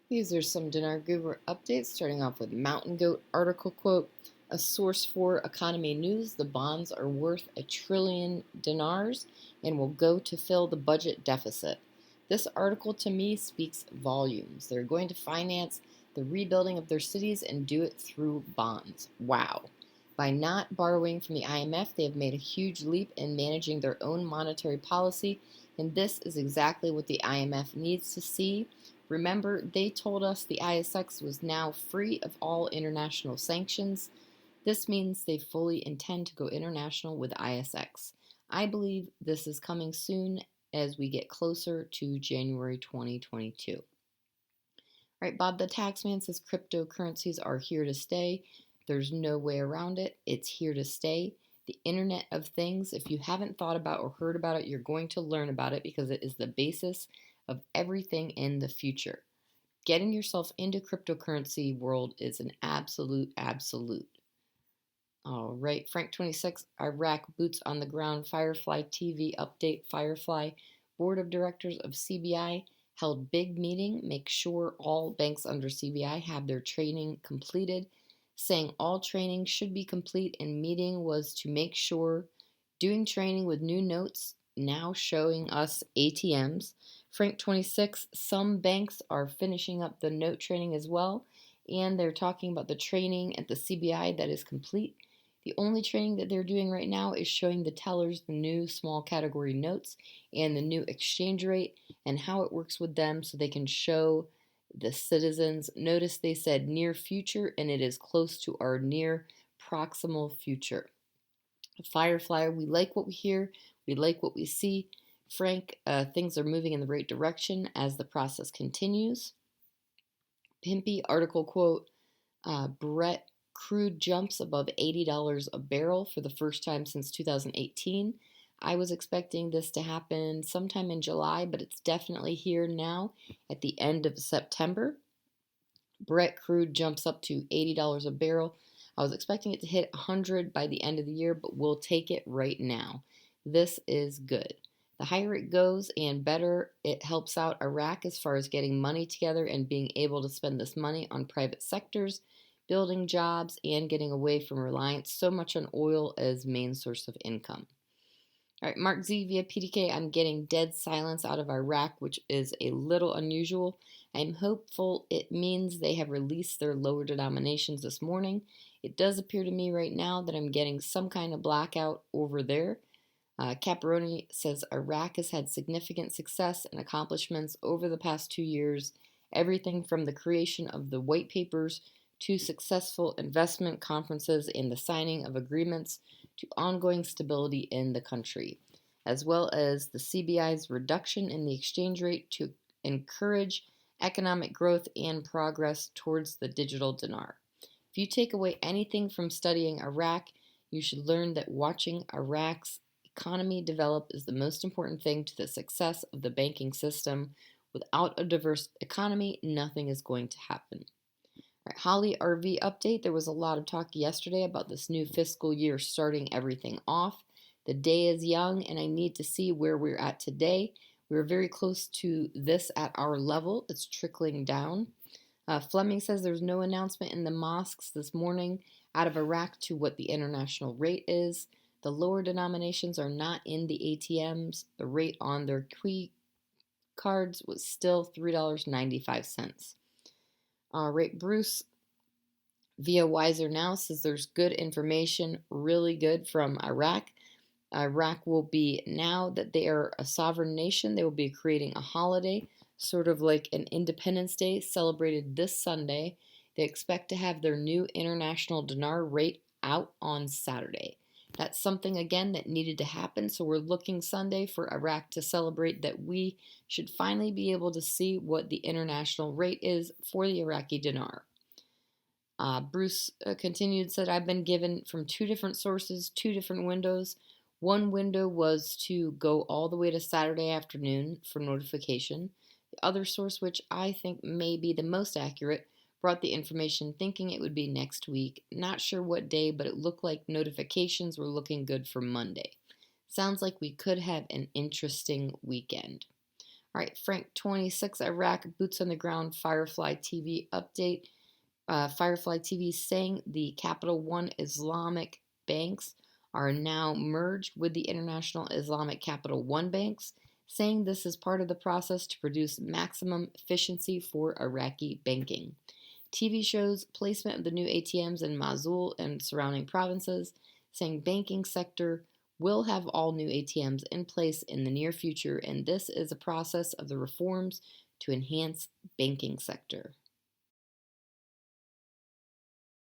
These are some Dinar Guru updates, starting off with Mountain Goat article quote, a source for economy news, the bonds are worth $1 trillion and will go to fill the budget deficit. This article to me speaks volumes. They're going to finance the rebuilding of their cities and do it through bonds. Wow. By not borrowing from the IMF, they have made a huge leap in managing their own monetary policy, and this is exactly what the IMF needs to see. Remember, they told us the ISX was now free of all international sanctions. This means they fully intend to go international with ISX. I believe this is coming soon as we get closer to January 2022. All right, Bob the Taxman says cryptocurrencies are here to stay. There's no way around it. It's here to stay. The Internet of Things, if you haven't thought about or heard about it, you're going to learn about it because it is the basis of everything in the future. Getting yourself into cryptocurrency world is an absolute. All right, Frank 26, Iraq boots on the ground, Firefly TV update, Firefly Board of Directors of CBI held big meeting, make sure all banks under CBI have their training completed, saying all training should be complete, and meeting was to make sure doing training with new notes, now showing us ATMs. Frank 26, some banks are finishing up the note training as well, and they're talking about the training at the CBI that is complete. The only training that they're doing right now is showing the tellers the new small category notes and the new exchange rate and how it works with them so they can show the citizens. Notice they said near future, and it is close to our near proximal future. Firefly, we like what we hear, we like what we see. Frank, things are moving in the right direction as the process continues. Pimpy article quote, Brett crude jumps above $80 a barrel for the first time since 2018. I was expecting this to happen sometime in July, but it's definitely here now at the end of September. Brett crude jumps up to $80 a barrel. I was expecting it to hit 100 by the end of the year, but we'll take it right now. This is good. The higher it goes and better it helps out Iraq as far as getting money together and being able to spend this money on private sectors, building jobs, and getting away from reliance so much on oil as main source of income. All right, Mark Z via PDK, I'm getting dead silence out of Iraq, which is a little unusual. I'm hopeful it means they have released their lower denominations this morning. It does appear to me right now that I'm getting some kind of blackout over there. Caparoni says Iraq has had significant success and accomplishments over the past 2 years, everything from the creation of the white papers to successful investment conferences and the signing of agreements to ongoing stability in the country, as well as the CBI's reduction in the exchange rate to encourage economic growth and progress towards the digital dinar. If you take away anything from studying Iraq, you should learn that watching Iraq's economy develop is the most important thing to the success of the banking system. Without a diverse economy, nothing is going to happen. Right, Holly RV update. There was a lot of talk yesterday about this new fiscal year starting everything off. The day is young, and I need to see where we're at today. We're very close to this at our level. It's trickling down. Fleming says there's no announcement in the mosques this morning out of Iraq to what the international rate is. The lower denominations are not in the ATMs. The rate on their Qui cards was still $3.95. All right, Bruce via Wiser Now says there's good information, really good from Iraq. Iraq will be, now that they are a sovereign nation, they will be creating a holiday, sort of like an Independence Day, celebrated this Sunday. They expect to have their new international dinar rate out on Saturday. That's something, again, that needed to happen, so we're looking Sunday for Iraq to celebrate that we should finally be able to see what the international rate is for the Iraqi dinar. Bruce continued, said, I've been given from two different sources, two different windows. One window was to go all the way to Saturday afternoon for notification. The other source, which I think may be the most accurate, brought the information thinking it would be next week. Not sure what day, but it looked like notifications were looking good for Monday. Sounds like we could have an interesting weekend. All right, Frank 26, Iraq boots on the ground Firefly TV update. Firefly TV saying the Capital One Islamic banks are now merged with the International Islamic Capital One banks, saying this is part of the process to produce maximum efficiency for Iraqi banking. TV shows placement of the new ATMs in Mosul and surrounding provinces, saying banking sector will have all new ATMs in place in the near future, and this is a process of the reforms to enhance banking sector.